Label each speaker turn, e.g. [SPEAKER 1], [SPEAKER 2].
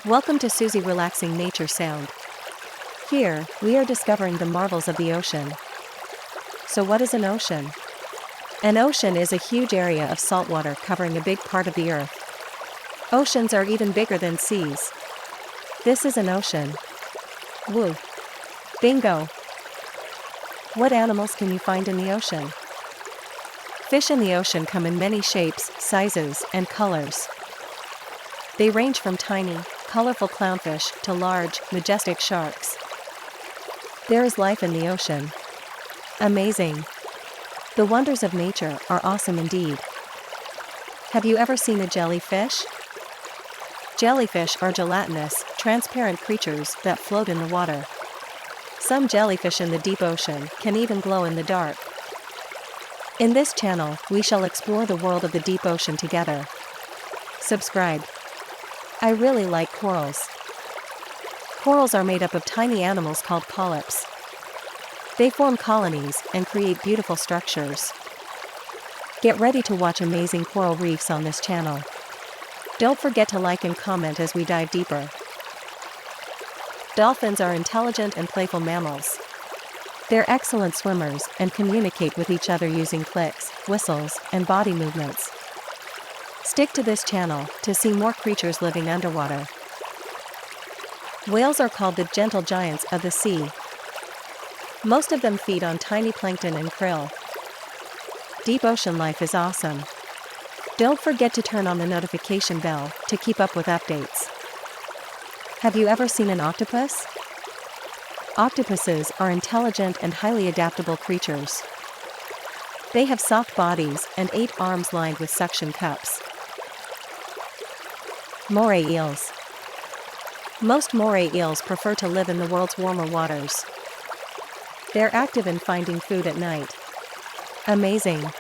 [SPEAKER 1] Welcome to Suzy Relaxing Nature Sound. Here, we are discovering the marvels of the ocean. So what is an ocean? An ocean is a huge area of salt water covering a big part of the earth. Oceans are even bigger than seas. This is an ocean. Woo! Bingo! What animals can you find in the ocean? Fish in the ocean come in many shapes, sizes, and colors. They range from tiny, colorful clownfish to large, majestic sharks. There is life in the ocean. Amazing! The wonders of nature are awesome indeed. Have you ever seen a jellyfish? Jellyfish are gelatinous, transparent creatures that float in the water. Some jellyfish in the deep ocean can even glow in the dark. In this channel, we shall explore the world of the deep ocean together. Subscribe. I really like corals. Corals are made up of tiny animals called polyps. They form colonies and create beautiful structures. Get ready to watch amazing coral reefs on this channel. Don't forget to like and comment as we dive deeper. Dolphins are intelligent and playful mammals. They're excellent swimmers and communicate with each other using clicks, whistles, and body movements. Stick to this channel to see more creatures living underwater. Whales are called the gentle giants of the sea. Most of them feed on tiny plankton and krill. Deep ocean life is awesome. Don't forget to turn on the notification bell to keep up with updates. Have you ever seen an octopus? Octopuses are intelligent and highly adaptable creatures. They have soft bodies and 8 arms lined with suction cups. Moray eels. Most moray eels prefer to live in the world's warmer waters. They're active in finding food at night. Amazing!